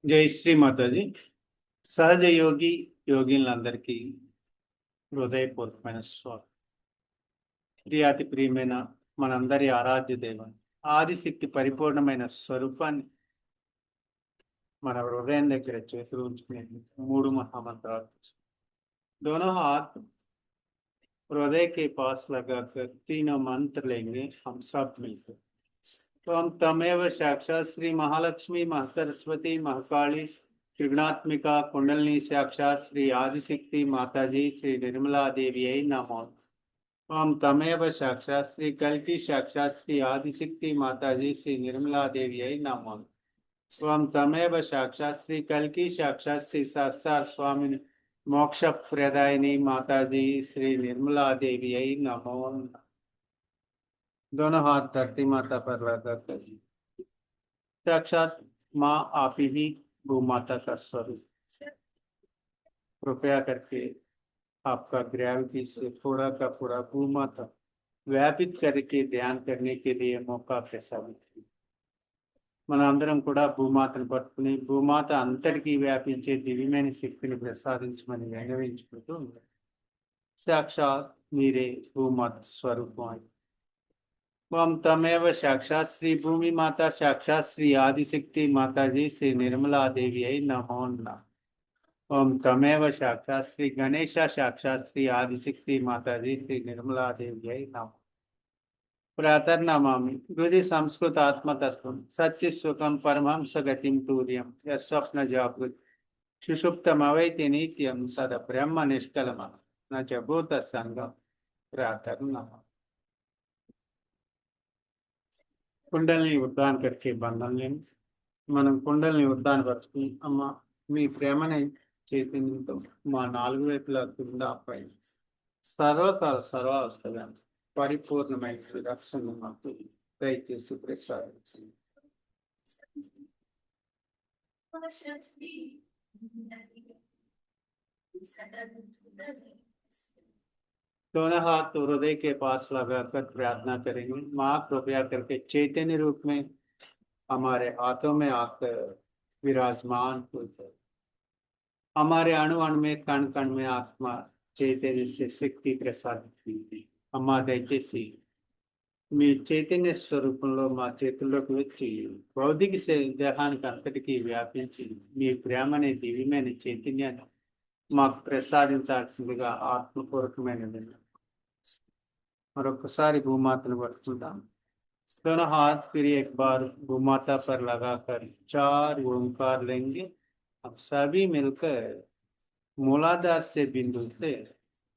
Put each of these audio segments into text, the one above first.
జై శ్రీ మాతాజీ. సహజ యోగి యోగినులందరికీ హృదయపూర్వకమైన స్వాగతం. ప్రియాతి ప్రియమైన మనందరి ఆరాధ్య దేవం ఆదిశక్తి పరిపూర్ణమైన స్వరూపాన్ని మన హృదయం దగ్గర చేతులు ఉంచుకునే 3 महामंत्राలు. दोनों हाथ हृदय के पास लगाकर तीनों मंत्र लेंगे हम सब मिलकर. तो हम तमेव साक्षात श्री महालक्ष्मी महासरस्वती महाकाली त्रिगुणात्मिका कुंडलिनी साक्षात श्री आदिशक्ति माताजी श्री निर्मला देवी नमो. हम तमेव साक्षात श्री कल्की साक्षात श्री आदिशक्ति माताजी श्री निर्मला देवी नमो. हम तमेव साक्षात श्री कल्की साक्षात श्री शास्त्र स्वामी मोक्ष प्रदायिनी माताजी श्री निर्मला देवी नमो. दोनों हाथ धरती माता पर लगाकर साक्षात माँ आप ही भूमाता का स्वरूप. कृपया करके आपका ग्रेविटी से पूरा का पूरा भूमाता व्यापित करके ध्यान करने के लिए मौका प्रसादित. మనందరం కూడా భూమాతను పట్టుకుని భూమాత అంతటికీ వ్యాపించే దివ్యమైన శక్తిని ప్రసాదించమని విన్నవించుకుంటూ సాక్షాత్ మీరే భూమాత స్వరూపం. हम तमेव साक्षात श्री भूमि माता साक्षात श्री आदिशक्ति माता जी श्री निर्मला देवी नमो नमः. ओम तमेव साक्षात श्री गणेश साक्षात श्री आदिशक्ति माता जी श्री निर्मला देवी नमः. प्रातर्नमामि हृदय संस्कृत आत्मतत्वं सच्चित् सुखं परमहंस गतिं तुर्यं यस्वप्न जागृत सुषुप्तमवैति नित्यं सद ब्रह्म निष्कलम् न च भूत संगम. प्रातर्नमामि. కుండల్ని ఉద్దాన करके బంధం లేని మనం కుండల్ని ఉద్దాన పరుచుకుని అమ్మ మీ ప్రేమని చైతన్యంతో మా 4 వైపులా కింద పై సర్వావస్థగా పరిపూర్ణమైన రక్షణ మాకు దయచేసి ప్రసాదించండి. दोनों हाथ हृदय के पास लगाकर प्रार्थना करेंगे. माँ कृपया करके चैतन्य रूप में हमारे हाथों में आकर विराजमान हो जाए. हमारे अणु अणु में कण कण में आत्मा चैतन्य से शक्ति प्रसादित कीजिए. अम्मा దయచేసి మీ చైతన్య స్వరూపంలో మా చేతుల్లోకి వచ్చి భౌతిక దేహానికి అంతటికీ వ్యాపించి మీ ప్రేమనే దివ్యమైన చైతన్యాన్ని మాకు ప్రసాదించాల్సిందిగా ఆత్మపూర్వకమైన మరొకసారి భూమాతను పట్టుకుంటాం. दोनों हाथ फिर एक बार भूमाता पर लगाकर 4 ओंकार लेंगे. अब सभी मिलकर मूलाधार से बिंदु से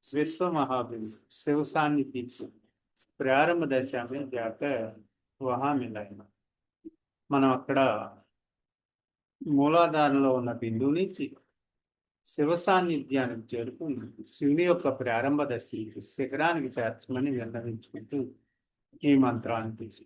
विश्व महाबिंदु शिव सान्निध्य प्रारंभ दशा में जाकर वहां मिलाएगा. మనం అక్కడ మూలాధారంలో ఉన్న బిందువు నుంచి శివ సాన్నిధ్యానికి చేరుకుని శివుని యొక్క ప్రారంభ దశకి శిఖరానికి చేర్చమని విన్నవించుకుంటూ ఈ మంత్రాన్ని తీసి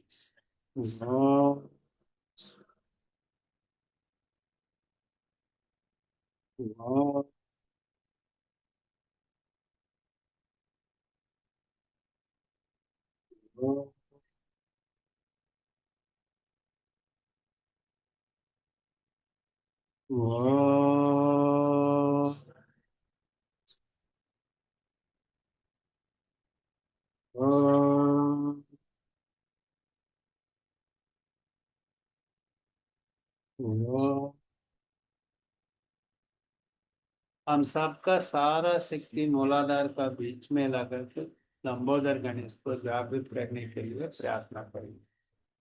हम सबका सारा शक्ति मूलाधार का बीच में लगा के लंबोदर गणेश को जागृत करने के लिए प्रार्थना करेंगे.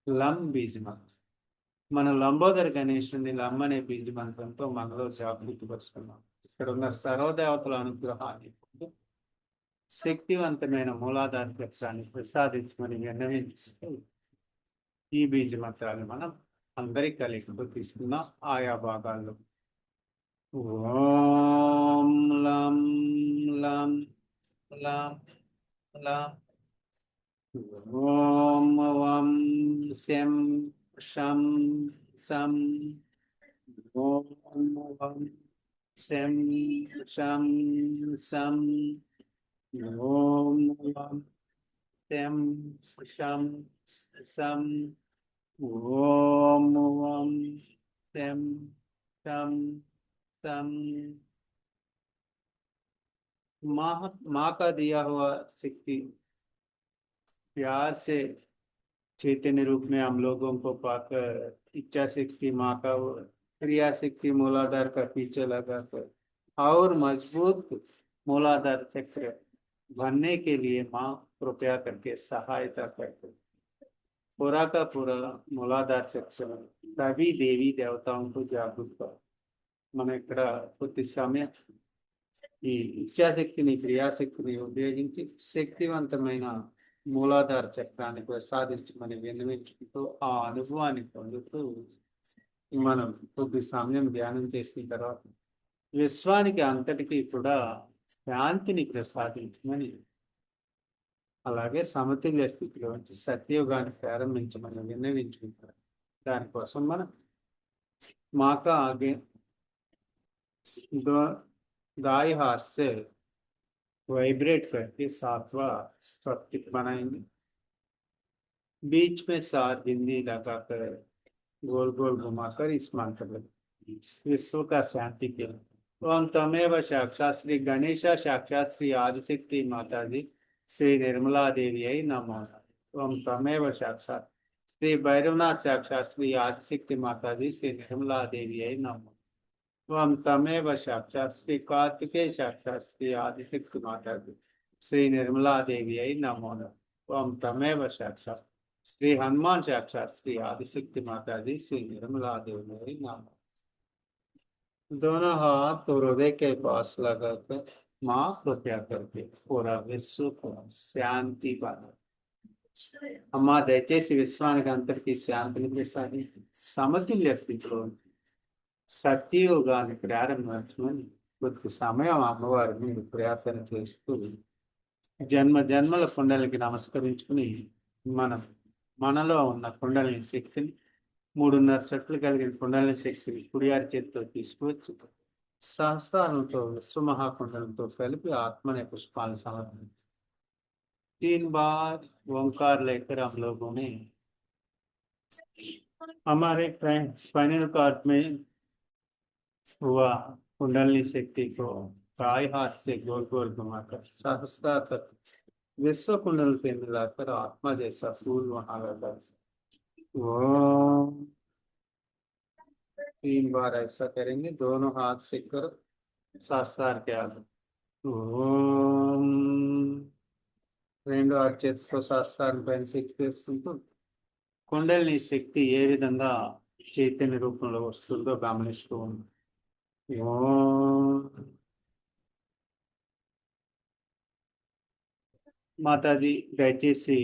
లం బీజ మంత్రం మన లంబోదర్ గణేశుని లం అనే బీజ మంత్రంతో మనలో జాగృతి పరుచుకున్నాం. ఇక్కడ ఉన్న సర్వదేవతల అనుగ్రహాన్ని శక్తివంతమైన మూలాధార చక్రాన్ని ప్రసాదించమని విన్నవించుతూ ఈ బీజ మంత్రాన్ని మనం అందరి కలిసి తీసుకున్నాం ఆయా భాగాల్లో. ఓం లం లం లం లం. ఓం వం శం షం సం. ఓం వం శం షం సం. ఓం వం శం షం సం. ఓం వం శం షం సం. माँ का दिया हुआ शक्ति प्यार से चैतन्य रूप में हम लोगों को पाकर इच्छा शक्ति माँ का क्रिया शक्ति मूलाधार का पीछे लगाकर और मजबूत मूलाधार चक्र बनने के लिए माँ कृपया करके सहायता करते. पूरा का पूरा मूलाधार चक्र सभी देवी देवताओं को जागरूक कर मन ఇక్కడ కొద్ది సమయం ఈ ఇచ్ఛాశక్తిని క్రియాశక్తిని ఉపయోగించి శక్తివంతమైన మూలాధార చక్రాన్ని ప్రసాదించమని విన్నవించుకుంటూ ఆ అనుభవాన్ని పొందుతూ మనం కొద్ది సమయం ధ్యానం చేసిన తర్వాత విశ్వానికి అంతటికీ కూడా శాంతిని ప్రసాదించమని, అలాగే సమతుల్య స్థితిలో సత్యయుగాన్ని ప్రారంభించమని విన్నవించుకుంటారు. దానికోసం మనం మాకా ఆగే दाई हाथ से वाइब्रेट करके 7वां स्वस्तिक बनाएंगे. बीच में 7 बिंदी लगाकर गोल गोल घुमाकर इस मंत्र विश्व का शांति के ओम तमेव साक्षात श्री गणेशा साक्षात श्री आदिशक्ति माता जी श्री निर्मला देवी नमो. ओम तमेव साक्षात श्री भैरवनाथ साक्षात श्री आदिशक्ति माता जी श्री निर्मला देवी नमो. ओम तमेव साक्षात श्री कार्तिकेय साक्षात श्री आदिशक्ति माता श्री निर्मला देवी नमो. ओम तमेव साक्षात श्री हनुमान साक्षात श्री आदिशक्ति माता श्री निर्मला देवी नमो. दोनों हाथ हृदय के पास लगाकर माँ कृपया करके पूरा विश्व को శాంతి पाना. అమ్మా దయచేసి విశ్వానికి అంతటికీ శాంతిని ప్రసాదించి సమతుల్య స్థితిలో సత్యయుగాన్ని ప్రారంభించమని కొద్ది సమయం అమ్మవారి మీద ప్రయాసన చేస్తూ జన్మ జన్మల కుండలికి నమస్కరించుకుని మనలో ఉన్న కుండలిని శక్తిని 3.5 చెట్లు కలిగిన కుండలిని శక్తిని కుడియారి చేతితో తీసుకువచ్చి సహస్రాలతో విశ్వమహాకుండలంతో కలిపి ఆత్మనే పుష్పాలను సమర్పించి 3 बार ओंकार लेकर हम लोगों ने हमारे स्पाइनल कॉर्ड में हुआ कुंडलनी शक्ति को बाई हाथ से गोल गोल घुमाकर सहस्ता तक विश्व कुंडल पे मिलाकर आत्मा जैसा फूल वहां लगा. ओम 3 बार ऐसा करेंगे. दोनों हाथ से करो साकार के आगे. ओम 2 చేతితో శాస్త్రాన్ని పైన శక్తి చేసుకుంటూ కుండలిని శక్తి ఏ విధంగా చైతన్య రూపంలో వస్తుందో గమనిస్తూ ఉంది. మాతాజీ దయచేసి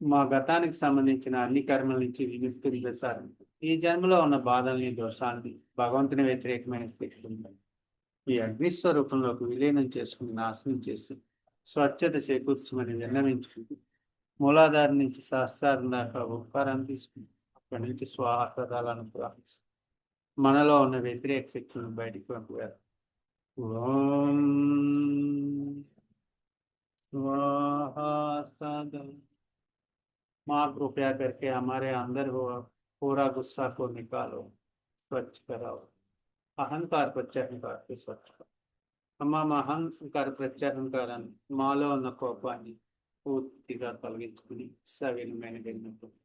మా గతానికి సంబంధించిన అన్ని కర్మల నుంచి విముక్తిని ప్రసాదించి ఈ జన్మలో ఉన్న బాధల్ని దోషాన్ని భగవంతుని వ్యతిరేకమైన శక్తి ఉంటాయి ఈ అగ్నిస్వరూపంలోకి విలీనం చేసుకుని నాశనం చేసి స్వచ్ఛత చేకూర్చమని విన్నవించుకుంటూ మూలాధార నుంచి సహస్రారం దాకా ఉపకారం తీసుకుని అక్కడి నుంచి స్వాహాలను ప్రార్థిస్తాం. మనలో ఉన్న వ్యతిరేక శక్తులను బయటికి పంపారు. ఓం माँ कृपया करके हमारे अंदर हो पूरा गुस्सा को निकालो, स्वच्छ कराओ. अहंकार प्रत्याहंकार को स्वच्छ करो. అమ్మ అహంకార ప్రత్యాహంకారాన్ని మాలో ఉన్న కోపాన్ని పూర్తిగా తొలగించుకుని సవినమైన వెళ్ళినప్పుడు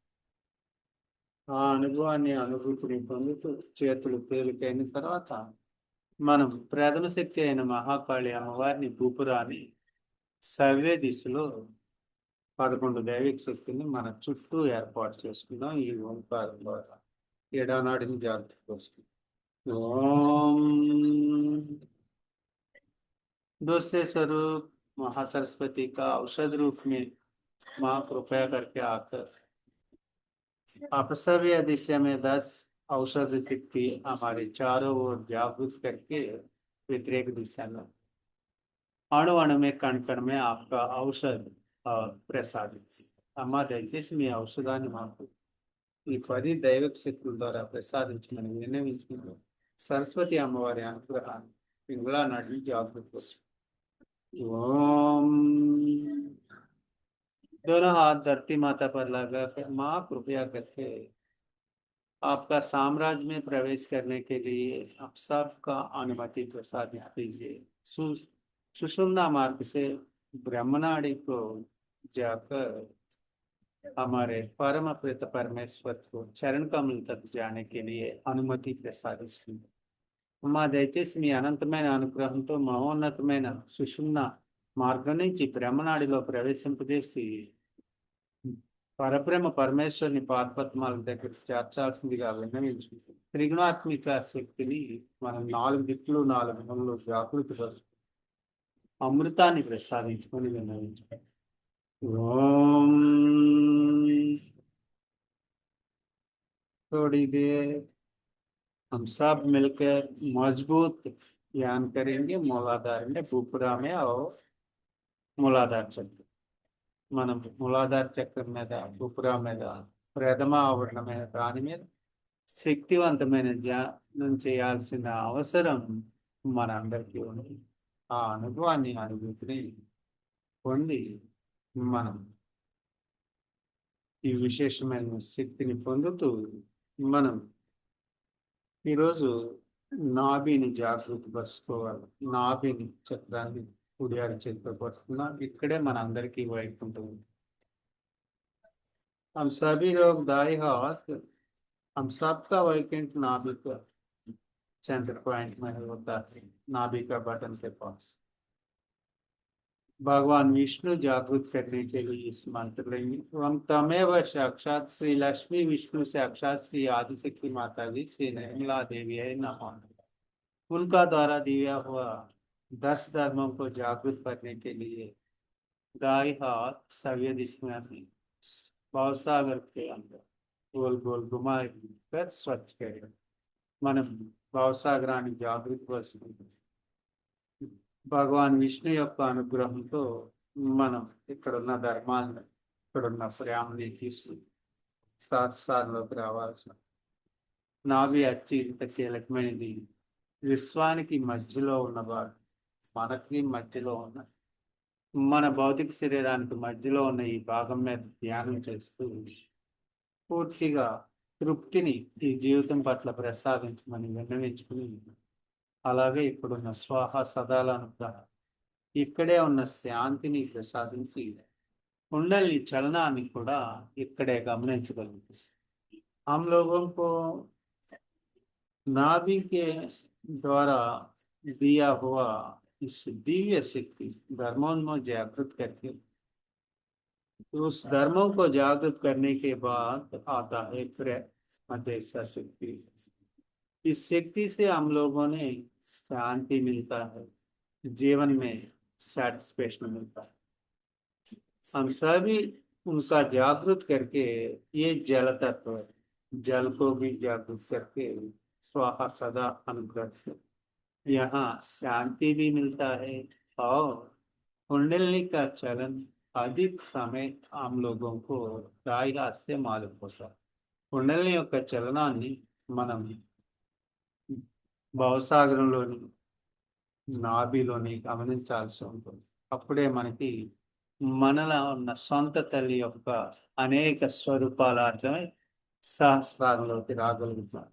ఆ అనుభవాన్ని అనుభూతిని పొందుతూ చేతులు తేలికైన తర్వాత మనం ప్రథమ శక్తి అయిన మహాకాళి అమ్మవారిని భూపురాన్ని సవ్య దిశలో 11 దైవిక శక్తిని మన చుట్టూ ఏర్పాటు చేసుకుందాం. ఈ ఓంకారం ద్వారా ఎడనాడిని జాగ్రత్త చేసుకుందాం. ఓం दूसरे स्वरूप महासरस्वती का औषध रूप में माँ कृपया करके आकर अपसव्य दिशा में 10 औषध शक्ति हमारे चारों ओर जागृत करके व्यतिरेक दिशा में अणु अणु में कण कण में आपका औषध प्रसादित అమ్మ దయచేసి మీ ఔషధాన్ని మాకు ఈ 10 దైవిక శక్తుల ద్వారా ప్రసాదించమని విన్నవించుకుంటూ సరస్వతి అమ్మవారి అనుగ్రహాన్ని పింగళా నడి జాగృతి ओम। दोनों हाथ धरती माता पर लगा कर माँ कृपया करके आपका साम्राज्य में प्रवेश करने के लिए आप सबका अनुमति प्रसादित कीजिए। सुषुम्ना मार्ग से ब्रह्मनाड़ी को जाकर हमारे परम प्रिय परमेश्वर को चरण कमल तक जाने के लिए अनुमति प्रसादित कीजिए। మా దయచేసి మీ అనంతమైన అనుగ్రహంతో మహోన్నతమైన సుషుమ్న మార్గం నుంచి బ్రహ్మనాడిలో ప్రవేశింపజేసి పరబ్రహ్మ పరమేశ్వరుని పాదపద్మాల దగ్గర చేర్చాల్సిందిగా విన్నవించుకుంటుంది. త్రిగుణాత్మిక శక్తిని మనం 4 దిక్కులు 4 మూలలు జాగృతి పరుచు అమృతాన్ని ప్రసాదించుకొని విన్నవించుకుంటాం. ఓం थोड़ी देर हम सब मिलकर मजबूत ध्यान करेंगे मूलाधार में भूपुरा में और मूलाधार चक्र మనం మూలాధార చక్రం మీద భూపురా మీద ప్రథమ ఆవరణమైన దాని మీద శక్తివంతమైన ధ్యానం చేయాల్సిన అవసరం మనందరికీ ఉంది. ఆ అనుభవాన్ని అనుభూతిని పొంది మనం ఈ విశేషమైన శక్తిని పొందుతూ మనం ఈరోజు నాభిని జాగృతి పరుచుకోవాలి. నాభిని చక్రాన్ని కుడియారు చేతితో పట్టుకున్నాం. ఇక్కడే మన అందరికీ వైకుంఠం ఉంది. हम सभी लोग दाएं हाथ हम सबका वैकुंठ नाभि का सेंटर पॉइंट में होता है, नाभि का बटन के पास। भगवान विष्णु जागृत करने के लिए इस मंत्र लेंगे। हम तमेव साक्षात श्री लक्ष्मी विष्णु साक्षात श्री आदिशक्ति माता जी श्री निर्मला देवी है नमः। उनका द्वारा दिया हुआ 10 धर्मों को जागृत करने के लिए दाई हाथ सव्य दिशा में भवसागर के अंदर गोल गोल घुमा कर स्वच्छ करें। మనం భవసాగరాన్ని జాగృతి పరుచుకుంటాం. భగవాన్ విష్ణు యొక్క అనుగ్రహంతో మనం ఇక్కడున్న ధర్మాన్ని ఇక్కడున్న ప్రేమని తీసి శాస్త్రాల్లోకి రావాల్సిన నాభి అత్యంత కీలకమైనది. విశ్వానికి మధ్యలో ఉన్నవాడు మనకి మధ్యలో ఉన్న మన భౌతిక శరీరానికి మధ్యలో ఉన్న ఈ భాగం మీద ధ్యానం చేస్తూ పూర్తిగా తృప్తిని ఈ జీవితం పట్ల ప్రసాదించమని విన్నవించుకుని అలాగే ఇప్పుడున్న స్వాహ సదాలను ఇక్కడే ఉన్న శాంతిని ప్రసాదించి కుండలి చలనాన్ని కూడా ఇక్కడే గమనించగలుగుతుంది. हम लोगों को नाभि के द्वारा दिया हुआ इस दिव्य शक्ति धर्मों में जागृत करके उस धर्मों को जागृत करने के बाद आता है मध्यस्थ शक्ति। इस शक्ति से हम लोगों ने शांति मिलता है, जीवन में सैटिस्फैक्शन मिलता है। हम सभी उनका जागृत करके ये जल तत्व जल को भी जागृत करके स्वाहा सदा अनुग्रह से यहाँ शांति भी मिलता है और कुंडली का चलन अधिक समय हम लोगों को दाई हाथ से मालूम होता है. కుండలి యొక్క చలనాన్ని మనం భవసాగరంలోని నాభిలోని గమనించాల్సి ఉంటుంది. అప్పుడే మనకి మనలో ఉన్న సొంత తల్లి యొక్క అనేక స్వరూపాల అర్థమై సహస్రాల్లోకి రాగలుగుతాం.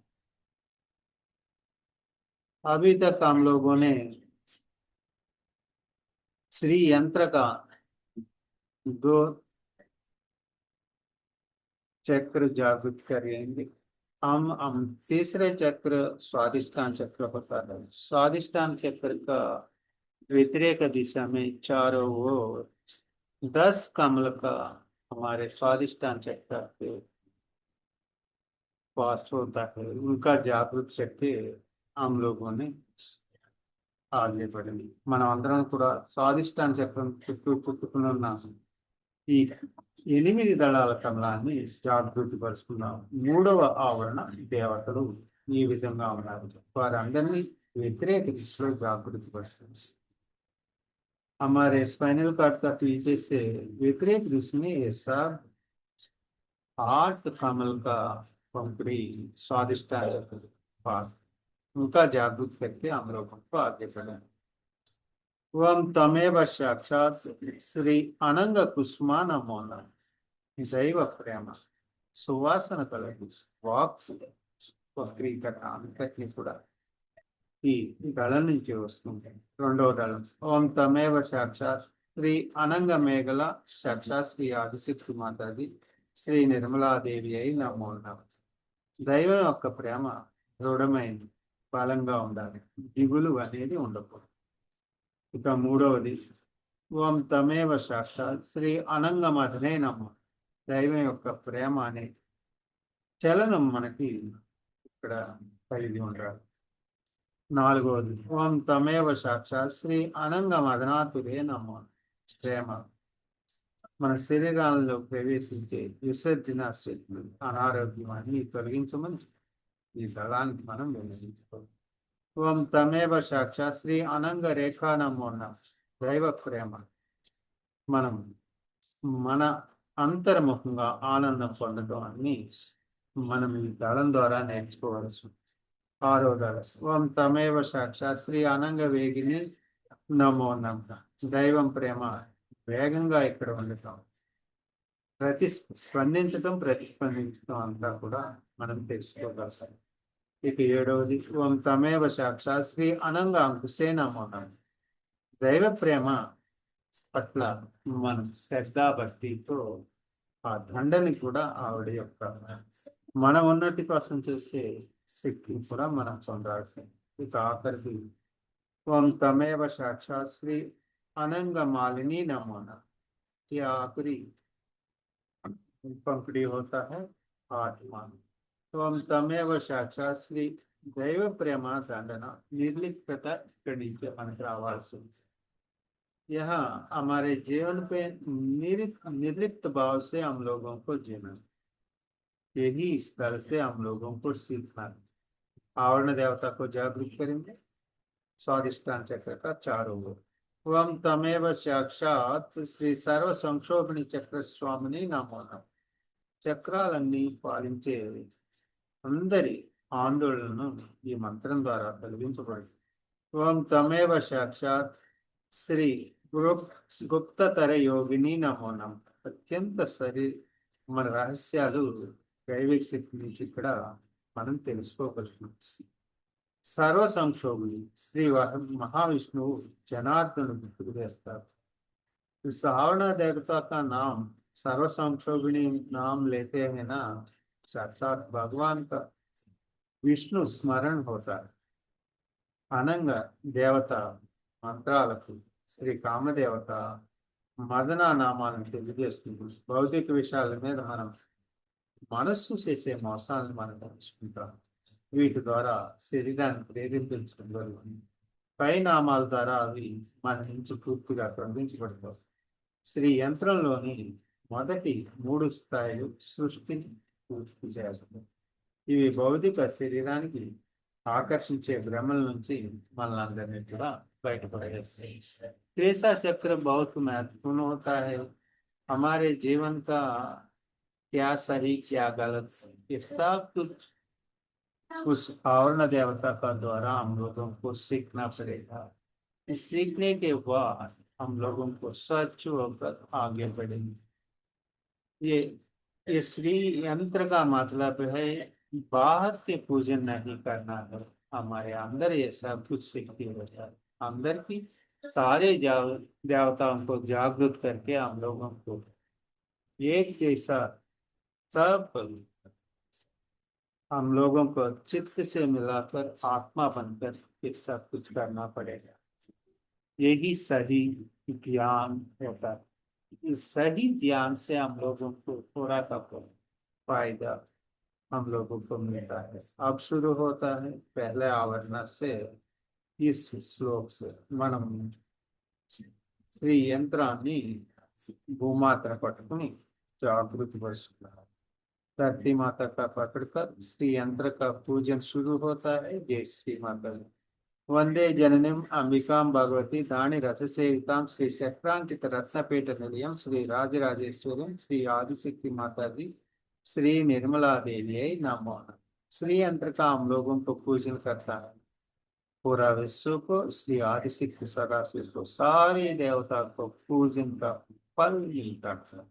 अभी तक हम लोगों ने श्री यंत्र का 2 चक्र जागृत करेंगे. हम तीसरे चक्र स्वादिष्टान चक्र होता है. स्वादिष्टान चक्र का व्यतिरेक दिशा में चारों ओर 10 कमल का हमारे स्वादिष्टान चक्र के पास होता है. उनका जागृत शक्ति हम लोगों ने ఆగిపడింది. మనం అందరం కూడా స్వాదిష్టాన్ని చక్రం చుట్టూ చుట్టుకుని ఉన్న ఈ 8 దళాల కమలాన్ని జాగృతి పరుచుకున్నాం. 3వ ఆవరణ దేవతలు ఈ విధంగా ఉన్నారు. వారందరినీ వ్యతిరేక దిశలో జాగృతి పరుస్తుంది. हमारे स्पाइनल कार्ड का पीछे से विपरीत दिशा में ये सब 8 कमल का पंखुड़ी स्वादिष्ट पास उनका जागृत करके हम लोगों को आगे बढ़े. वम तमेव साक्षात श्री अनंग कुसुमा नमो नमः. दैव प्रेम सुवासन कलगी वाक् वक्रीकरण अंतकी కూడా ఈ దళం నుంచి వస్తుంది. 2వ దళం ఓం తమేవ సాక్షాత్ శ్రీ అనంగ మేఘల సాక్షాత్ శ్రీ ఆదిశక్తి మాతాజీ శ్రీ నిర్మలాదేవి అయి నమో నమః. దైవం యొక్క ప్రేమ దృఢమైంది, బలంగా ఉండాలి, దిగులు అనేది ఉండకూడదు. ఇక 3వది ఓం తమేవ సాక్షాత్ శ్రీ అనంగ మధనే నమో. దైవం యొక్క ప్రేమ అనే చలనం మనకి ఇక్కడ కలిగి ఉండాలి. 4వది ఓం తమేవ సాక్షాత్ శ్రీ అనంగ మదనాతురే నమో. ప్రేమ మన శరీరాలలో ప్రవేశించే విసర్జన శక్తులు అనారోగ్యం అన్ని తొలగించమని ఈ దళానికి మనం వినియోగించుకోవాలి. ఓం తమేవ సాక్షాత్ శ్రీ అనంగ రేఖా నమో నమః. దైవ ప్రేమ మనం మన అంతర్ముఖంగా ఆనందం పొందడం అన్ని మనం ఈ దళం ద్వారా నేర్చుకోవాల్సి. 6వ దళం ఓం తమేవ సాక్షాత్ శ్రీ అనంగ వేగిని నమో నమః. దైవం ప్రేమ వేగంగా ఇక్కడ ఉండటం, ప్రతిస్పందించడం అంతా కూడా మనం తెలుసుకోగలుగుతాం. ఇక 7వది ఓం తమేవ సాక్షాత్ శ్రీ అనంగ అంకుశే నమో నమః. దైవ ప్రేమ పట్ల మనం శ్రద్ధాభక్తితో ఆ దండని కూడా ఆవిడ యొక్క మన ఉన్నతి కోసం చేసే శక్తిని కూడా మనం పొందాల్సింది. ఇక ఆఖరికి ఓం తమేవ సాక్షాత్ శ్రీ अनंग मालिनी नमो नमः. ये आखिरी पंक्ति होता है 8 मान. तो हम तमेव साक्षात श्री दैव प्रेमा दंडना निर्लिप्तता के नीचे अंतरावास. यहाँ हमारे जीवन पे निर्लिप्त भाव से हम लोगों को जीना, यही इस तरह से हम लोगों को सीखना. आवरण देवता को जागृत करेंगे. स्वादिष्टान चक्र का 4 ओर. ओम तमेव साक्षात श्री सर्व संक्षोभणी चक्र स्वामिनी नमो नमः. చక్రాలన్నీ పాలించే అందరి ఆందోళనను ఈ మంత్రం ద్వారా తొలగించబడింది. ఓం తమేవ సాక్షాత్ శ్రీ గుప్తతర యోగిని నమో నమః. అత్యంత మన రహస్యాలు దైవిక శక్తి నుంచి ఇక్కడ మనం తెలుసుకోగలుగుతున్నాం. सर्व संक्षोभनी श्री महाविष्णु जनार्दन गुरु वेस्तार. इस आवरण देवता का नाम सर्व संक्षोभनी नाम लेते हैं ना, साक्षात भगवान का विष्णु स्मरण होता है. अनंग देवता मंत्राలకు శ్రీ కామదేవత మదన నామాలను తెలియజేస్తుంది. భౌతిక విషయాల మీద మనం మనస్సు చేసే మోసాలను మనం తెలుసుకుంటాం. వీటి ద్వారా శరీరాన్ని ప్రేరేపించడం జరుగుతుంది. పై నామాల ద్వారా అవి మన నుంచి పూర్తిగా తొలగించబడతాయి. శ్రీ యంత్రంలోని మొదటి 3 స్థాయిలు సృష్టిని పూర్తి చేస్తాయి. ఇవి భౌతిక శరీరానికి ఆకర్షించే భ్రమల నుంచి మనలందరినీ కూడా బయటపడేస్తాయి. त्रेसा चक्र बहुत महत्वपूर्ण होता है. हमारे जीवन का क्या सही क्या गलत ये सब कुछ उस आवरण देवता का द्वारा हम लोगों को सीखना पड़ेगा. सीखने के बाद हम लोगों को सच होकर आगे बढ़ेंगे. ये श्री यंत्र का मतलब है बाहर के पूजन नहीं करना है. हमारे अंदर ये सब कुछ सीखते होता है. अंदर की सारे देवताओं को जागृत करके हम लोगों को एक जैसा सब हम लोगों को चित्त से मिलाकर आत्मा बनकर ये सब कुछ करना पड़ेगा. यही सही ज्ञान होता है. इस सही ज्ञान से हम लोगों को थोड़ा का फायदा हम लोगों को मिलता है. अब शुरू होता है पहले आवरण से ఈ శ్లోక్స్ మనం శ్రీ యంత్రాన్ని భూమాతను పట్టుకుని जागृत बसना। धरती माता का पकड़कर श्री यंत्र का पूजन शुरू होता है। जय श्री माता दी। वंदे जननीम अंबिकां भगवती दानि रससेवितां श्री चक्रांकित रत्नपीठ निलयम श्री राजराजेश्वरी श्री आदिशक्ति माता दी श्री निर्मला देवी नमो नमः। श्री यंत्र का हम लोगों को पूजन करता है। पूरा विश्व को श्री आदिशक्ति सदाशिव को सारी देवता को पूजन का फल मिलता है।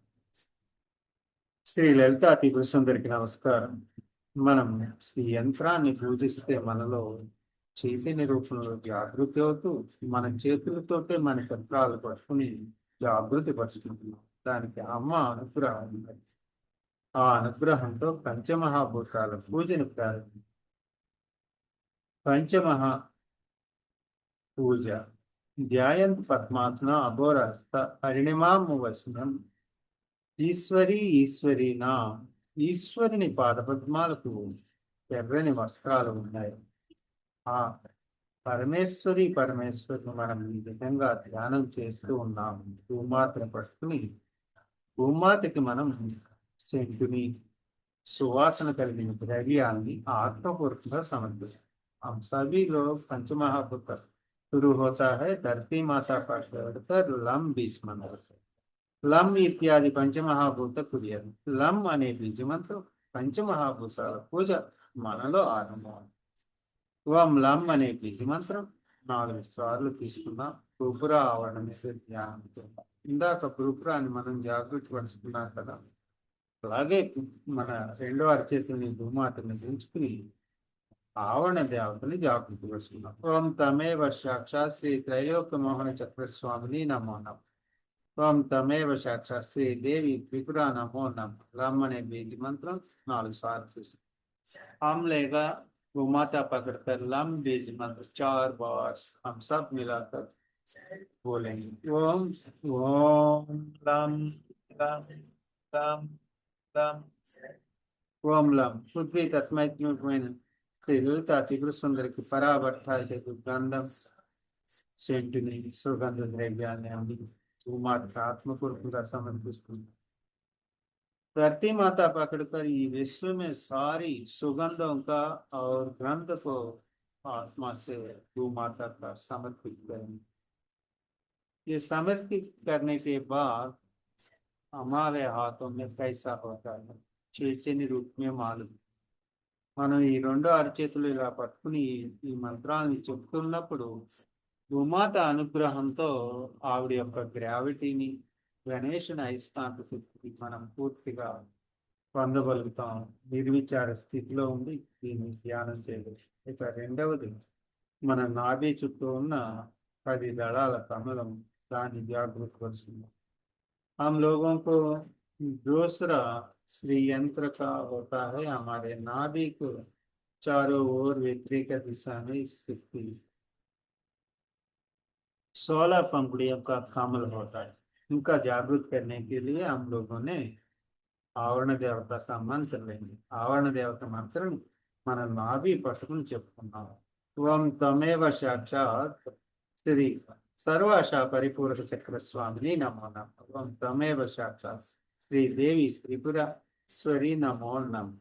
శ్రీ లలితా త్రిపుర సుందరికి నమస్కారం। మనం శ్రీ యంత్రాన్ని పూజిస్తే మనలో చైతన్య రూపంలో జాగృతి అవుతూ మన చేతులతోటే మన యంత్రాలు పట్టుకుని జాగృతి పరుచుకుంటున్నాం। దానికి అమ్మ అనుగ్రహం ఉన్నది। ఆ అనుగ్రహంతో పంచమహాభూతాల పూజను ప్రారంభం। పంచమహా పూజ ధ్యాయంత్ పద్మాత్మ అఘోరహస్త హరిణిమాం వసనం ఈశ్వరి ఈశ్వరి నా ఈశ్వరుని పాదపద్మాలకు ఎర్రని వస్త్రాలు ఉన్నాయి। ఆ పరమేశ్వరి పరమేశ్వరుని మనం ఈ విధంగా ధ్యానం చేస్తూ ఉన్నాము। భూమాతను పట్టుకుని భూమాతకి మనం శంకుని సువాసన కలిగిన ద్రవ్యాన్ని ఆత్మపూర్వకంగా సమర్పిస్తాం। हम सभी लोग पंचमहाभूत शुरू होता है। धरती माता का छोड़कर लम बीज मंत्र से లం ఇత్యాది పంచమహాభూత కుర్యం। లం అనే బీజమంత్రం పంచమహాభూతాల పూజ మనలో ఆరంభం। ఓం లం అనే బీజమంత్రం 4 సార్లు తీసుకున్నాం। భూపుర ఆవరణ మీద ధ్యానం। ఇందాక భూపురాన్ని మనం జాగృతి పరుచుకున్నాం కదా, అలాగే మన రెండో అరచేతుల్ని భూమాతని దించుకుని ఆవరణ దేవతని జాగృతి పరుచుకున్నాం। ఓం తమేవ సాక్షాత్ శ్రీ త్రైలోక్య మోహన చక్రస్వామిని నమో నమః। ఓం తమేవ సాక్షాత్ శ్రీ దేవి త్రిపురా नमो नमः। लम अने बीज मंत्र 4 साल हम लेगा भूमाता पकड़कर लम बीज मंत्र 4 बार हम सब मिलाकर बोलेंगे। Om Om lump lump lump lump ओम लम। पृथ्वी तस्मै श्री ललिता त्रिपुर सुंदर की परावर्ता गंधम सेंटुनी सुगंध द्रव्याన్ని भूमाता आत्मपूर्वक समर्पिస్తుంది। धरती माता पकड़कर ये विश्व में सारी सुगंधों का और गंध को आत्मा से भूमाता का समर्पित करेंगे। ये समर्पित करने के बाद हमारे हाथों में कैसा होता है चैतन्य रूप में मालूम। మనం ఈ రెండో అరచేతులు ఇలా పట్టుకుని ఈ మంత్రాన్ని చెప్తున్నప్పుడు భూమాత అనుగ్రహంతో ఆవిడ యొక్క గ్రావిటీని గణేశుని అయస్కాంత శక్తిని మనం పూర్తిగా పొందగలుగుతాం। నిర్విచార స్థితిలో ఉండి దీన్ని ధ్యానం చేయగలం। ఇక రెండవది మన నాభి చుట్టూ ఉన్న 10 దళాల కమలం, దాన్ని జాగృతి పరుచుకుందాం। हम लोगों को दूसरा श्री यंत्र का होता है। हमारे नाभि को चारों ओर व्यतिरिक्त दिशा में स्थिति 16 पंखुड़ियों का कमल होता है। उनका जागृत करने के लिए हम लोगों ने आवरण देवता का मंत्र लेंगे। आवरण देवता मंत्र मन नाभि पట్టుకుని చెప్పుకున్నాం। ఓం తమేవ సాక్షాత్ శ్రీ सर्वाशा परिपूरक चक्र स्वामिनी नमो नमः। ओम तमेव साक्षात श्री देवी त्रिपुरेश्वरी नमो नमः।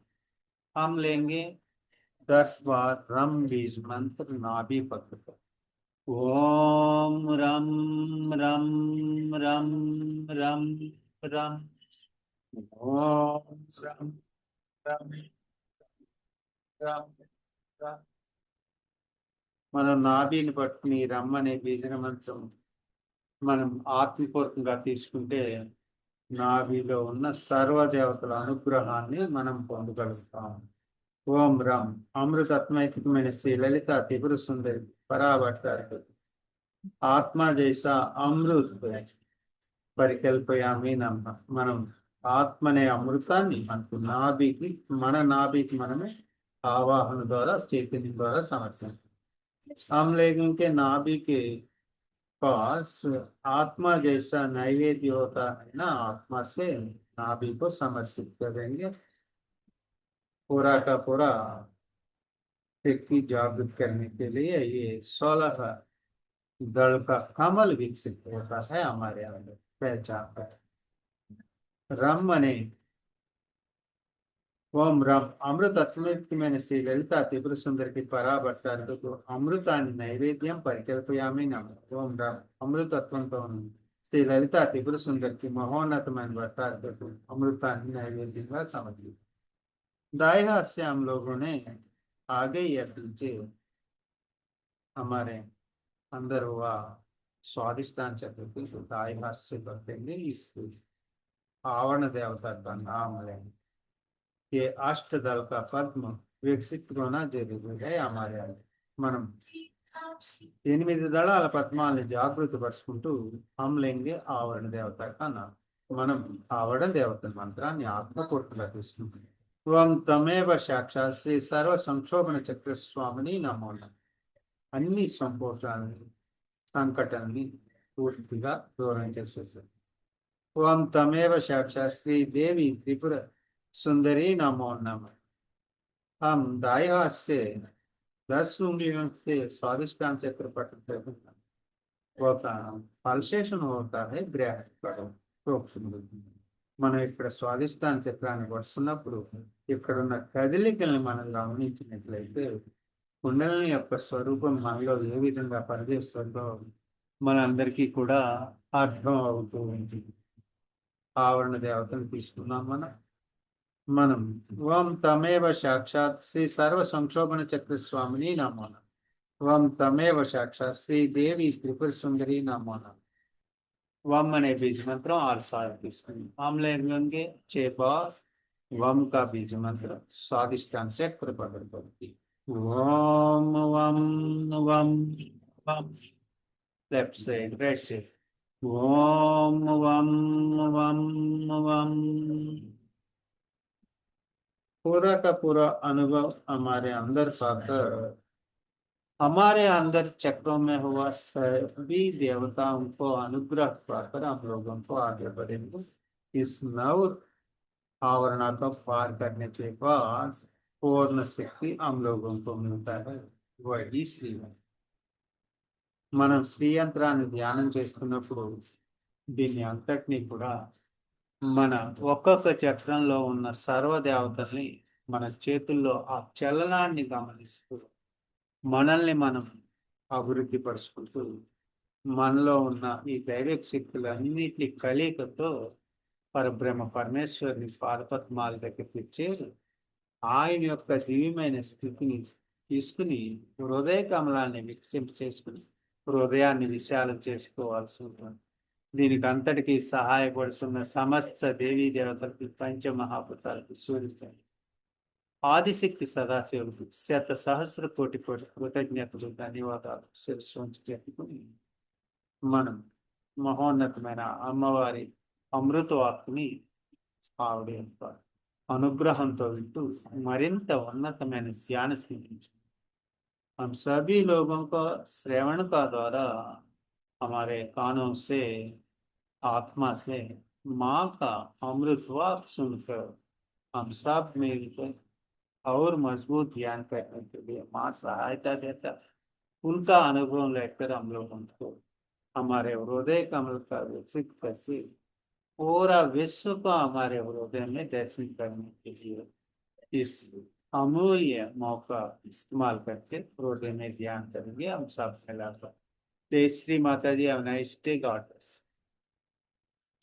हम लेंगे 10 बार रम बीज मंत्र नाभि पत्र। ओम रम रम रम रम रम ओम रम रम रम रम। మనం నాభిని పట్టుకుని రమ్మనే బీజన మంత్రం మనం ఆత్మపూర్వకంగా తీసుకుంటే నాభిలో ఉన్న సర్వదేవతల అనుగ్రహాన్ని మనం పొందగలుగుతాం। ఓం రం అమృతత్మైకమైన శ్రీ లలిత త్రిపుర సుందరి పరావర్తారు ఆత్మ జైసా అమృత్ పరికల్పయామి నమ్మ। మనం ఆత్మనే అమృతాన్ని మన నాభికి మనమే ఆవాహన ద్వారా చైతన్యం ద్వారా సమర్పించాలి। हम लोगों के नाभि के पास आत्मा जैसा नैवेद्य होता है ना, आत्मा से नाभि को समर्पित करेंगे। पूरा का पूरा व्यक्ति जागृत करने के लिए ये 16 दल का कमल विकसित होता है हमारे अंदर पहचान कर। रम मने ओम रम अमृत अत्मैत्य श्री ललिता त्रिपुर सुंदर की पराभट्टार तो अमृताన్ని నైవేద్యం పరికల్పయామి నమ ఓం రమ్ అమృతత్వంతో శ్రీ లలితా त्रिपुर सुंदर की మహోన్నతమైన భట్టారకు అమృతాన్ని నైవేద్యంగా సమర్పించారు। दाया से हम लोगों ने आगे या पीछे हमारे अंदर हुआ स्वादिष्टान चतुर्थी तो दाया से बतेंगे। इस आवरण देवता का नाम है। ये अष्टदल का पद्म विकसित होना जरूरी है हमारे अंदर। మనం 8 దళాల పద్మాన్ని జాగృత పరుచుకుంటూ हम लेंगे आवरण देवता का नाम। మనం आवरण देवता మంత్రాన్ని ఆత్మకూర్పుగా తీసుకుంటాం। ఓం తమేవ సాక్షాత్ శ్రీ సర్వ సంక్షోభన చక్ర స్వామిని నమో నమః। అన్ని సంకోచాలని సంకటాన్ని పూర్తిగా దూరం చేసేసారు। ఓం తమేవ సాక్షాత్ శ్రీ దేవి త్రిపుర सुंदरी नमो नमः। हम दाएं हाथ से 10 उंगलियों से स्वादिष्टान चक्र पकड़ते हैं। वो पल्सेशन होता है మనం ఇక్కడ స్వాదిష్టాన చక్రానికి వస్తున్నప్పుడు ఇక్కడున్న కదలికల్ని మనం గమనించినట్లయితే కుండలిని యొక్క స్వరూపం మనలో ఏ విధంగా పనిచేస్తుందో మనందరికీ కూడా అర్థం అవుతూ ఉంటుంది। ఆవరణ దేవతను తీసుకున్నాం మనం ఓం తమేవ సాక్షాత్ శ్రీ సర్వ సంక్షోభన చక్ర స్వామిని నమో నమః। ఓం తమేవ సాక్షాత్ శ్రీ దేవి త్రిపుర సుందరి नमो नमः। वम ने बीज मंत्र और स्वादिष्टान हम लेंगे 6 बार वम का बीज मंत्र स्वादिष्टान से पकड़ करती ओम वम वम वम लेफ्ट साइड राइट साइड ओम वम वम वम। पूरा का पूरा अनुभव हमारे अंदर पाकर हमारे अंदर चक्रों में हुआ सभी देवताओं को अनुग्रह पाकर हम लोगों को आगे बढ़ेंगे। इस नव आवरण को पार करने के बाद पूर्ण शक्ति हम लोगों को मिलता है। वह इसलिए మనం శ్రీయంత్రాన్ని ధ్యానం చేస్తున్నప్పుడు దీన్ని అంతటినీ కూడా మన ఒక్కొక్క చక్రంలో ఉన్న సర్వదేవతల్ని మన చేతుల్లో ఆ చలనాన్ని గమనిస్తూ మనల్ని మనం అభివృద్ధి పరుచుకుంటూ మనలో ఉన్న ఈ దైవిక శక్తులన్నిటి కలయికతో పరబ్రహ్మ పరమేశ్వరుని పాదపద్మాల దగ్గర తెచ్చేసి ఆయన యొక్క దివ్యమైన స్థితిని తీసుకుని హృదయ కమలాన్ని వికసింప చేసుకుని హృదయాన్ని విశాలం చేసుకోవాల్సి ఉంటుంది। దీనికి అంతటికీ సహాయపడుతున్న సమస్త దేవీ దేవతలకు పంచమహాభూతాలకు సూర్యుడు ఆదిశక్తి సదాశివులకు శత సహస్ర కోటి కృతజ్ఞతలు ధన్యవాదాలు శిరస్సు ఉంచి చెప్పుకుని మనం మహోన్నతమైన అమ్మవారి అమృతవాక్కుని ఆవిడ యొక్క అనుగ్రహంతో వింటూ మరింత ఉన్నతమైన ధ్యాన స్థితి हम सभी लोगों को श्रवण का द्वारा हमारे कानों से आत्मा से माँ का अमृत वाक सुनकर हम सब मिलकर और मजबूत ध्यान करने के लिए माँ सहायता देता। उनका अनुभव लेकर हम लोगों को हमारे हृदय कमल का विकसित करके पूरा विश्व को हमारे हृदय में दर्शन करने के लिए इस अमूल्य मौका इस्तेमाल करके हृदय में ध्यान करेंगे हम सब मिलाकर। जय Shri Mata ji have nice day God bless.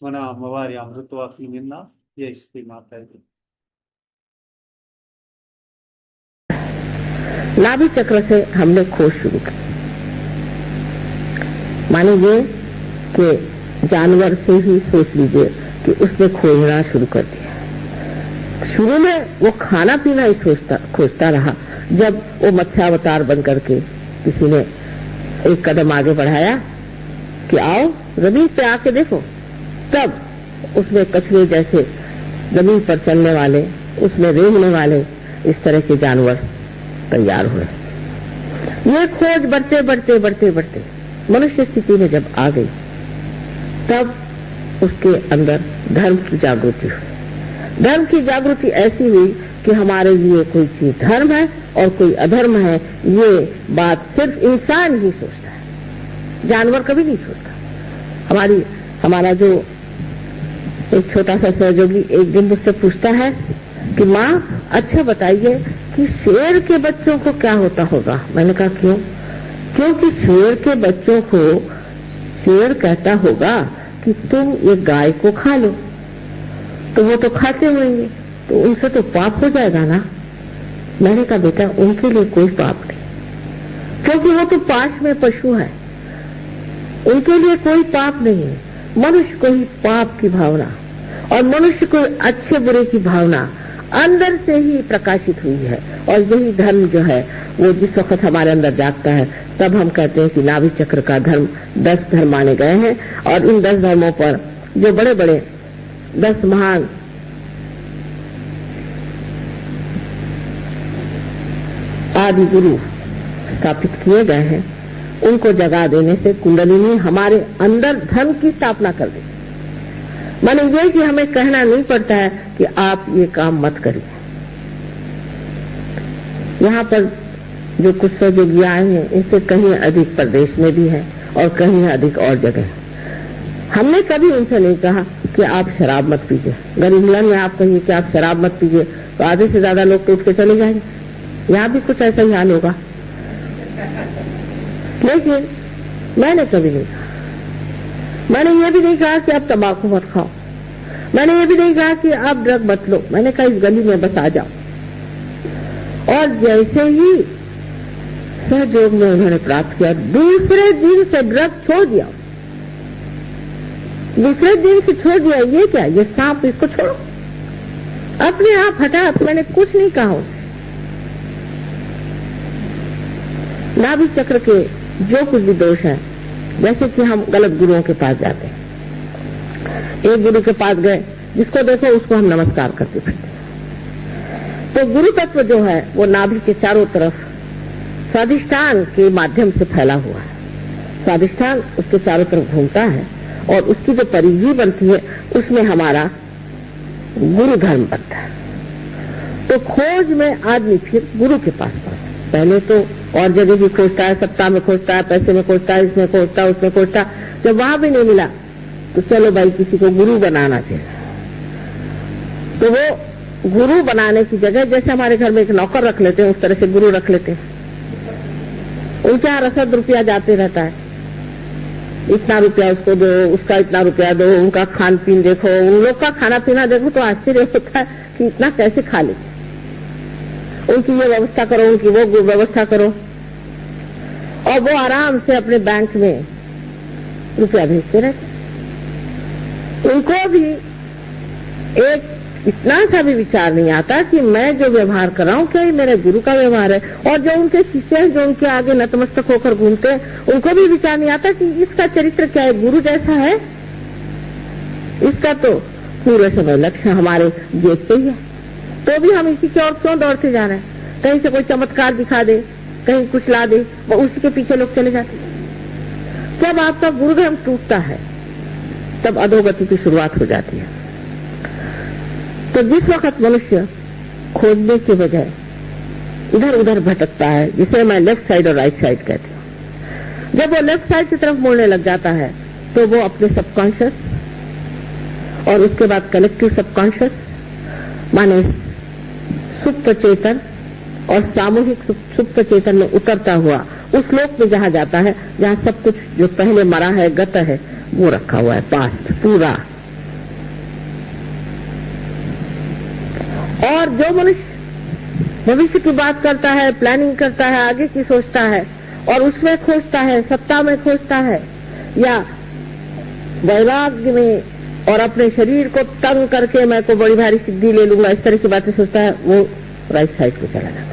మన అమ్మవారి అమృతవాక్యం విన్నా। జై శ్రీ మాతా जी। नाभि चक्र से हमने खोज शुरू की। मानिए कि जानवर से ही सोच लीजिए कि उसने खोजना शुरू कर दिया। शुरू में वो खाना पीना ही खोजता रहा। जब वो मत्स्यावतार बन करके किसी ने एक कदम आगे बढ़ाया कि आओ जमीन पे आके देखो, तब उसमें कछुए जैसे जमीन पर चलने वाले, उसमें रेंगने वाले इस तरह के जानवर तैयार हुए। ये खोज बढ़ते बढ़ते बढ़ते बढ़ते मनुष्य स्थिति में जब आ गई, तब उसके अंदर धर्म की जागृति हुई। धर्म की जागृति ऐसी हुई कि हमारे लिए कोई चीज धर्म है और कोई अधर्म है, ये बात सिर्फ इंसान ही सोचता है, जानवर कभी नहीं सोचता। हमारा जो एक छोटा सा सहयोगी एक दिन मुझसे पूछता है कि माँ अच्छा बताइए कि शेर के बच्चों को क्या होता होगा। मैंने कहा क्यों? क्योंकि शेर के बच्चों को शेर कहता होगा कि तुम ये गाय को खा लो, तो वो तो खाते होंगे, तो उनसे तो पाप हो जाएगा ना। मैंने कहा बेटा उनके लिए कोई पाप नहीं, क्योंकि वो तो पास में पशु है, उनके लिए कोई पाप नहीं है। मनुष्य को ही पाप की भावना और मनुष्य को अच्छे बुरे की भावना अंदर से ही प्रकाशित हुई है, और यही धर्म जो है वो जिस वक्त हमारे अंदर जागता है तब हम कहते हैं कि नाभि चक्र का धर्म 10 धर्म माने गए हैं, और इन 10 धर्मों पर जो बड़े बड़े 10 महान आदि गुरु स्थापित किए गए हैं, उनको जगा देने से कुंडलिनी हमारे अंदर धर्म की स्थापना कर देती। माने ये कि हमें कहना नहीं पड़ता है कि आप ये काम मत करिए। यहाँ पर जो कुछ सहयोगी आए हैं इससे कहीं अधिक प्रदेश में भी है और कहीं अधिक और जगह है। हमने कभी उनसे नहीं कहा कि आप शराब मत पीजिए। गरीब मिलन में आप कहिए कि आप शराब मत पीजिए तो आधे से ज्यादा लोग तो उठ के चले जाएंगे। यहाँ भी कुछ ऐसा ही हाल होगा, लेकिन मैंने कभी नहीं कहा। मैंने ये भी नहीं कहा कि आप तंबाकू मत खाओ, मैंने ये भी नहीं कहा कि आप ड्रग मत लो। मैंने कहा इस गली में बस आ जाओ। और जैसे ही सहयोग में उन्होंने प्राप्त किया, दूसरे दिन से ड्रग छोड़ दिया। दूसरे दिन से छोड़ दिया। ये क्या, ये सांप, इसको छोड़ो, अपने आप हटा। मैंने कुछ नहीं कहा उससे। नाभि चक्र के जो कुछ भी दोष है, जैसे कि हम गलत गुरुओं के पास जाते हैं, एक गुरु के पास गए, जिसको देखो उसको हम नमस्कार करते फिरते। तो गुरु तत्व जो है वो नाभि के चारों तरफ स्वाधिष्ठान के माध्यम से फैला हुआ है। स्वाधिष्ठान उसके चारों तरफ घूमता है और उसकी जो परिधि बनती है उसमें हमारा गुरु धर्म बनता है। तो खोज में आदमी फिर गुरु के पास पहुंचा। पहले तो और जगह भी खोजता है, सत्ता में खोजता है, पैसे में खोजता है, इसमें खोजता है, उसमें खोजता है। जब वहां भी नहीं मिला तो चलो भाई किसी को गुरु बनाना चाहिए। तो वो गुरु बनाने की जगह जैसे हमारे घर में एक नौकर रख लेते हैं उस तरह से गुरु रख लेते हैं। उनके यहाँ रसद रुपया जाते रहता है, इतना रुपया उसको दो, उसका इतना रुपया दो, उनका खान पीन देखो, उन लोग का खाना पीना देखो तो आश्चर्य होता है कि इतना कैसे खा लेते। उनकी ये व्यवस्था करो, उनकी वो व्यवस्था करो, और वो आराम से अपने बैंक में रुपया भेजते रहते। उनको भी एक इतना सा भी विचार नहीं आता कि मैं जो व्यवहार कर रहा हूं क्या ये मेरे गुरु का व्यवहार है। और जो उनके शिष्य हैं जो उनके आगे नतमस्तक होकर घूमते हैं, उनको भी विचार नहीं आता कि इसका चरित्र क्या है, गुरु जैसा है। इसका तो पूरे समय लक्ष्य हमारे जेब पे ही है, तो भी हम इसी की ओर क्यों दौड़ते जा रहे हैं। कहीं से कोई चमत्कार दिखा दे, कहीं कुछ ला दे, वो उसी के पीछे लोग चले जाते। जब आपका गुरुधर्म टूटता है तब अधोगति की शुरुआत हो जाती है। तो जिस वक्त मनुष्य खोजने के बजाय इधर उधर भटकता है, जिसे मैं लेफ्ट साइड और राइट साइड कहती हूँ, जब वो लेफ्ट साइड की तरफ मुड़ने लग जाता है तो वो अपने सबकॉन्शियस और उसके बाद कलेक्टिव सबकॉन्शियस माने सुप्त चेतन और सामूहिक सुप्त चेतन में उतरता हुआ उस लोक में जहाँ जाता है जहाँ सब कुछ जो पहले मरा है, गत है, वो रखा हुआ है, पास्ट पूरा। और जो मनुष्य भविष्य की बात करता है, प्लानिंग करता है, आगे की सोचता है और उसमें खोजता है, सत्ता में खोजता है या वैराग्य में और अपने शरीर को तंग करके मैं को बड़ी भारी सिद्धि ले लूंगा, इस तरह की बातें सोचता है, वो राइट साइड को चला जाता है।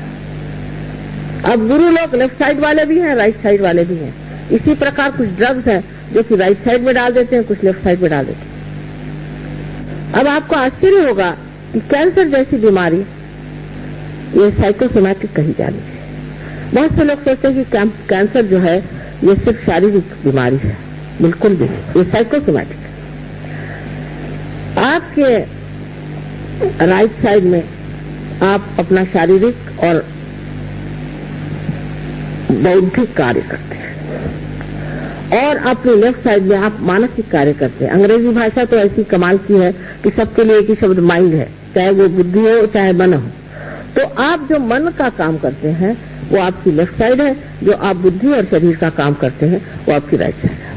अब गुरु लोग लेफ्ट साइड वाले भी हैं, राइट साइड वाले भी हैं। इसी प्रकार कुछ ड्रग्स हैं जो कि राइट साइड में डाल देते हैं, कुछ लेफ्ट साइड में डाल देते हैं। अब आपको आश्चर्य होगा कि कैंसर जैसी बीमारी ये साइकोसोमैटिक कही जानी चाहिए। बहुत से लोग सोचते हैं कि कैंसर जो है ये सिर्फ शारीरिक बीमारी है, बिल्कुल भी नहीं, ये साइकोसोमैटिक है। आपके राइट साइड में आप अपना शारीरिक और बौद्धिक कार्य करते हैं और अपने लेफ्ट साइड में आप मानसिक कार्य करते हैं। अंग्रेजी भाषा तो ऐसी कमाल की है कि सबके लिए एक ही शब्द माइंड है, चाहे वो बुद्धि हो चाहे मन हो। तो आप जो मन का काम करते हैं वो आपकी लेफ्ट साइड है, जो आप बुद्धि और शरीर का काम करते हैं वो आपकी राइट साइड है।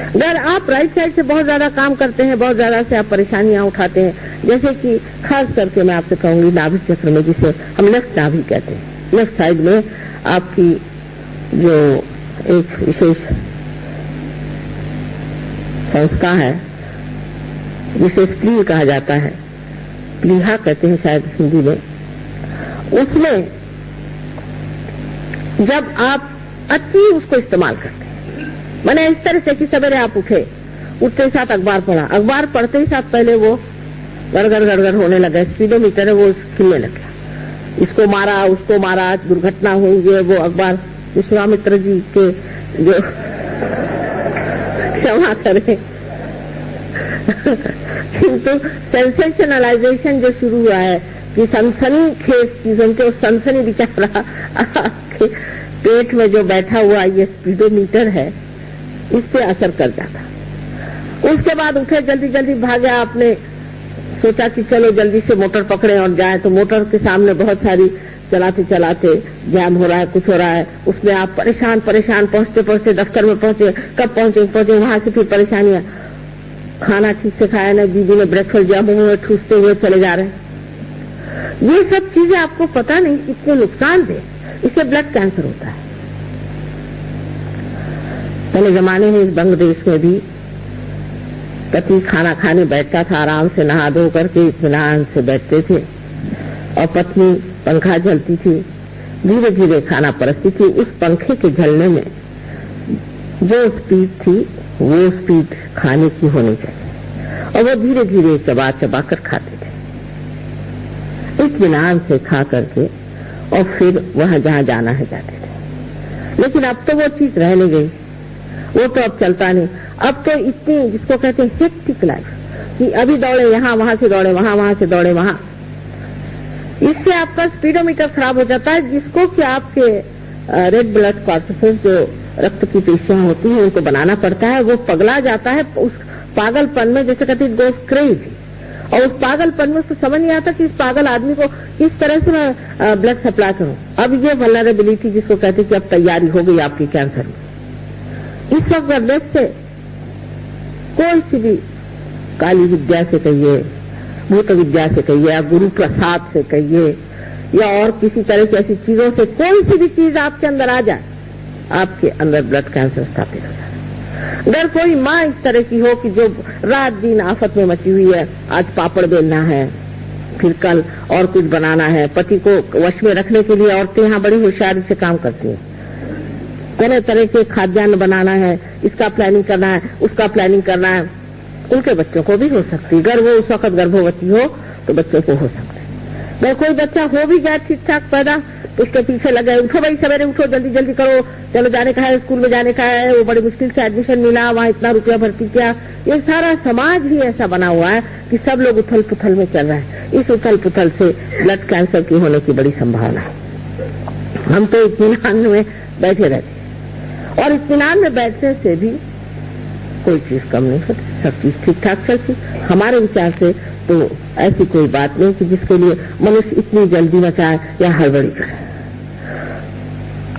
अगर आप राइट साइड से बहुत ज्यादा काम करते हैं, बहुत ज्यादा से आप परेशानियां उठाते हैं, जैसे कि खास करके मैं आपसे कहूंगी नाभि चक्र में, जिसे हम लेफ्ट नाभि कहते हैं, लेफ्ट साइड में आपकी जो एक विशेष संस्था है जिसे स्प्लीन कहा जाता है, प्लीहा कहते हैं शायद हिंदी में, उसमें जब आप अति उसको इस्तेमाल करते हैं, मैंने इस तरह से कि सवेरे आप उठते ही साथ अखबार पढ़ा, अखबार पढ़ते ही साथ पहले वो गड़गड़ गड़गड़ होने लगा, स्पीडोमीटर है वो खिलने लग गया, इसको मारा उसको मारा, दुर्घटना हुई, ये वो अखबार विश्वामित्र जी के जो क्षमा करें किंतु सेंसेशनलाइजेशन जो शुरू हुआ है कि सनसनी खेज चीजों के, सनसनी बेचारा आपके पेट में जो बैठा हुआ ये स्पीडोमीटर है, इस पे असर कर जाता। उसके बाद उठे, जल्दी जल्दी भागे, आपने सोचा कि चलो जल्दी से मोटर पकड़े और जाए, तो मोटर के सामने बहुत सारी चलाते चलाते जाम हो रहा है, कुछ हो रहा है, उसमें आप परेशान पहुंचते पहुंचते दफ्तर में पहुंचे, कब पहुंचे वहां से फिर परेशानियां, खाना ठीक से खाया नहीं, दीदी ने ब्रेकफास्ट दिया, मुंह में ठूसते हुए चले जा रहे हैं। ये सब चीजें आपको पता नहीं कितने नुकसान दे, इससे ब्लड कैंसर होता है। पहले जमाने में इस बांग्लादेश में भी पति खाना खाने बैठता था, आराम से नहा धो करके इत्मीनान से बैठते थे और पत्नी पंखा झलती थी, धीरे धीरे खाना परसती थी। उस पंखे के झलने में जो स्पीड थी वो स्पीड खाने की होनी चाहिए और वो धीरे धीरे चबा चबा कर खाते थे, इत्मीनान से खा करके, और फिर वहां जहां जाना है जाते थे। लेकिन अब तो वो चीज रह नहीं गई, वो तो अब चलता नहीं। अब तो इतनी जिसको कहते हैं हेक्टिक लाइफ कि अभी दौड़े यहाँ, वहां से दौड़े वहां, वहां से दौड़े वहां, इससे आपका स्पीडोमीटर खराब हो जाता है, जिसको कि आपके रेड ब्लड कॉर्पसेस जो रक्त की पेशियां होती हैं उनको बनाना पड़ता है, वो पगला जाता है उस पागलपन में, जैसे कहते हैं गोस क्रेजी, और उस पागलपन में उसको समझ नहीं आता कि इस पागल आदमी को किस तरह से मैं ब्लड सप्लाई करूं। अब ये वल्नरेबिलिटी जिसको कहते हैं कि अब तैयारी हो गई आपकी कैंसर में, इस वक्त लेफ्ट से कोई सी भी काली विद्या से कहिए, भूत विद्या से कहिए, या गुरु प्रसाद से कहिए, या और किसी तरह की ऐसी चीजों से कोई सी भी चीज आपके अंदर आ जाए, आपके अंदर ब्लड कैंसर स्थापित हो जाए। अगर कोई माँ इस तरह की हो कि जो रात दिन आफत में मची हुई है, आज पापड़ बेलना है, फिर कल और कुछ बनाना है, पति को वश में रखने के लिए औरतें यहाँ बड़ी होशियारी से काम करती हैं, तरह तरह के खाद्यान्न बनाना है, इसका प्लानिंग करना है, उसका प्लानिंग करना है, उनके बच्चों को भी हो सकती है। अगर वो उस वक्त गर्भवती हो तो बच्चों को हो सकता है। अगर कोई बच्चा हो भी जाए ठीक ठाक पैदा तो उसके पीछे लगे, उठो भाई सवेरे उठो, जल्दी जल्दी करो, चलो जाने का है, स्कूल में जाने का है, वो बड़ी मुश्किल से एडमिशन मिला, वहाँ इतना रुपया भर्ती किया। ये सारा समाज ही ऐसा बना हुआ है कि सब लोग उथल पुथल में चल रहे हैं। इस उथल पुथल से ब्लड कैंसर की होने की बड़ी संभावना है। हम तो इत्मीनान में बैठे रहते हैं, और इत्मीनान में बैठने से भी कोई चीज कम नहीं होती, सब चीज ठीक ठाक चलती। हमारे विचार से तो ऐसी कोई बात नहीं कि जिसके लिए मनुष्य इतनी जल्दी मचाए या हड़बड़ी करे।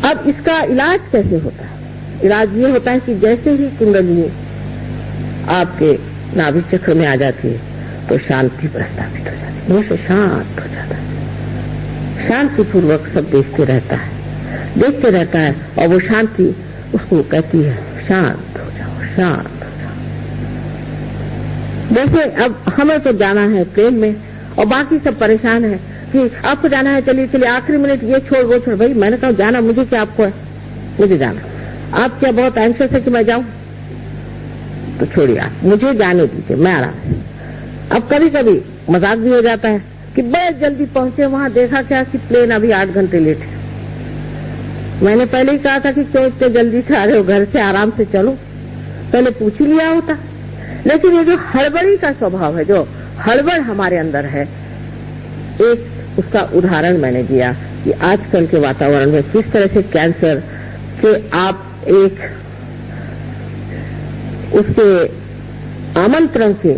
अब इसका इलाज कैसे होता है? इलाज ये होता है कि जैसे ही कुंडलिनी आपके नाभि चक्र में आ जाती है तो शांति प्रस्तावित हो जाती है, मुंह से शांत हो जाता है, शांतिपूर्वक सब देखते रहता है और वो शांति उसको कहती है शांत हो जाओ, शांत हो जाओ। जैसे अब हमें तो जाना है ट्रेन में और बाकी सब परेशान है कि आपको जाना है, चलिए चलिए, आखिरी मिनट ये छोड़ वो छोड़। भाई मैंने कहा जाना मुझे क्या, आपको है, मुझे जाना। आप क्या बहुत एंक्सियस है कि मैं जाऊं? तो छोड़िए, आप मुझे जाने दीजिए, मैं आराम से। अब कभी कभी मजाक भी हो जाता है कि बहुत जल्दी पहुंचे, वहां देखा क्या कि प्लेन अभी 8 घंटे लेट है। मैंने पहले ही कहा था कि क्यों इतने जल्दी से आ रहे हो, घर से आराम से चलो, पहले पूछ ही लिया होता। लेकिन ये जो हड़बड़ी का स्वभाव है, जो हड़बड़ हमारे अंदर है, एक उसका उदाहरण मैंने दिया कि आजकल के वातावरण में किस तरह से कैंसर के आप एक उसके आमंत्रण के